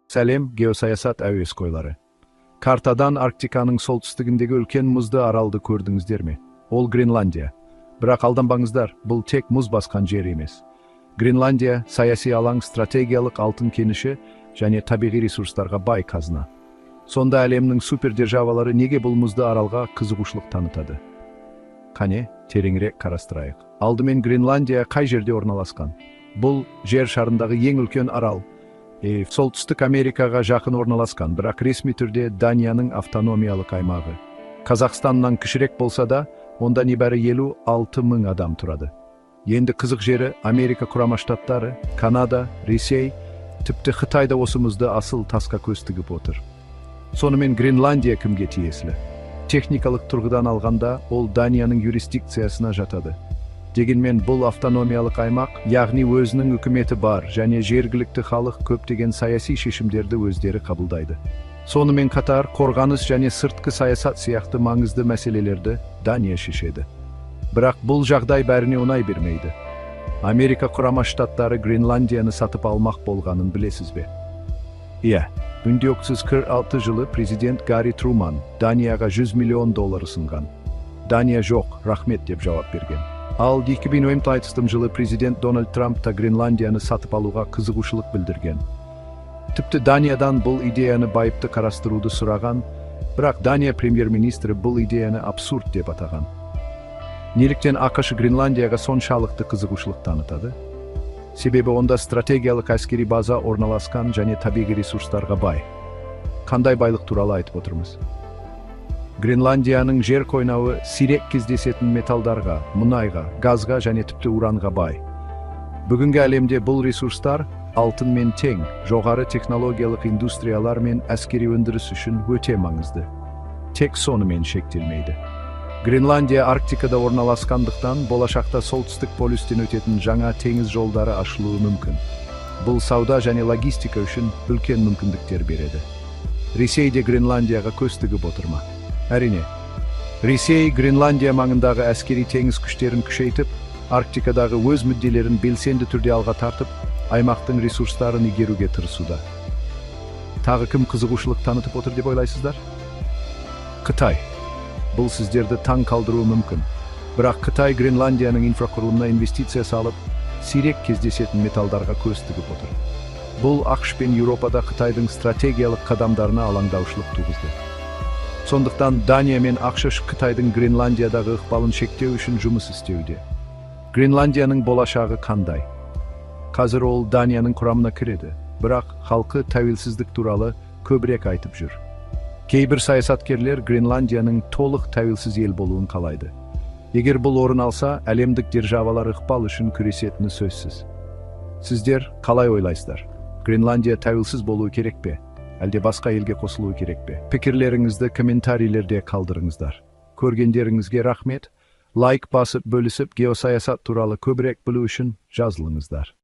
Сәлем, геосаясат әуесқойлары. Картадан Арктиканың солтүстігіндегі үлкен мұзды аралды көрдіңіздер ме? Ол Гренландия. Бірақ алданбаңыздар, бұл тек мұз басқан жер емес. Гренландия саяси алаң, стратегиялық алтын кеніші және табиғи ресурстарға бай қазына. Сонда әлемнің супердержавалары неге бұл мұзды аралға қызығушылық танытады? Қане, тереңірек қарастырайық. Алдымен Гренландия қай жерде орналасқан? Бұл жер шарындағы ең үлкен арал. Солтүстік Америкаға жақын орналасқан, бірақ ресми түрде Данияның автономиялық аймағы. Қазақстаннан кішірек болса да, онда небәрі 56 мың адам тұрады. Енді қызық жері Америка Құрама Штаттары, Канада, Ресей, тіпті Қытайда осымызды асыл тасқа көз тігіп отыр. Сонымен Гренландия кімге тиесілі? Техникалық тұрғыдан алғанда, ол Данияның юрисдикциясына жатады. Дегенмен бұл автономиялық аймақ, яғни өзінің үкіметі бар, және жергілікті халық көптеген саяси шешімдерді өздері қабылдайды. Сонымен қатар, қорғаныс және сыртқы саясат сияқты маңызды мәселелерді Дания шешеді. Бірақ бұл жағдай бәріне оңай бермейді. Америка Құрама Штаттары Гренландияны сатып алмақ болғанын білесіз бе? 1946 жылы президент Гарри Труман Данияға $100 миллион ұсынған. Дания жоқ, рахмет деп жауап берген. Ал 2016 жылы президент Дональд Трамп та Гренландияны сатып алуға қызығушылық білдірген. Тіпті Даниядан бұл идеяны байыпты қарастыруды сұраған, бірақ Дания премьер-министрі бұл идеяны абсурд деп атаған. Неліктен ақш Гренландияға соншалықты қызығушылық танытады? Себебі онда стратегиялық әскери база орналасқан және табиғи ресурстарға бай. Қандай байлық туралы айтып отырмыз? Гренландияның жер қойнауы сирек кездесетін металдарға, мұнайға, газға және тіпті уранға бай. Бүгінгі әлемде бұл ресурстар алтынмен тең, жоғары технологиялық индустриялар мен әскери өндіріс үшін өте маңызды. Тек сонымен шектелмейді. Гренландия Арктикада орналасқандықтан, болашақта солтүстік полюстен өтетін жаңа теңіз жолдары ашылуы мүмкін. Бұл сауда және логистика үшін үлкен мүмкіндіктер береді. Ресей де Гренландияға көз тігіп отырма? Әрине, Ресей Гренландия маңындағы әскери теңіз күштерін күшейтіп, Арктикадағы өз мүдделерін белсенді түрде алға тартып, аймақтың ресурстарын игеруге тырысуда. Тағы кім қызығушылық танытып отыр деп ойлайсыздар? Қытай. Бұл сіздерді таң қалдыруы мүмкін. Бірақ Қытай Гренландияның инфрақұрылымына инвестиция салып, сирек кездесетін металдарға көз тігіп отыр. Бұл ақш пен Еуропада Қытайдың стратегиялық қадамдарына алаңдаушылық туғызды. Сондықтан Дания мен ақш Қытайдың Гренландиядағы ықпалын шектеу үшін жұмыс істеуде. Гренландияның болашағы қандай? Қазір ол Данияның құрамына кіреді, бірақ халқы тәуелсіздік туралы көбірек айтып жүр. Кейбір саясаткерлер Гренландияның толық тәуелсіз ел болуын қалайды. Егер бұл орын алса, әлемдік державалар ықпал үшін күресетіні сөзсіз. Сіздер қалай ойлайсыздар? Гренландия тәуелсіз болуы керек пе? Әлде басқа елге қосылуы керек пе? Пікірлеріңізді комментарийлерде қалдырыңыздар. Көргендеріңізге рахмет. Лайк басып, бөлісіп, геосаясат туралы көбірек білу үшін жазылыңыздар.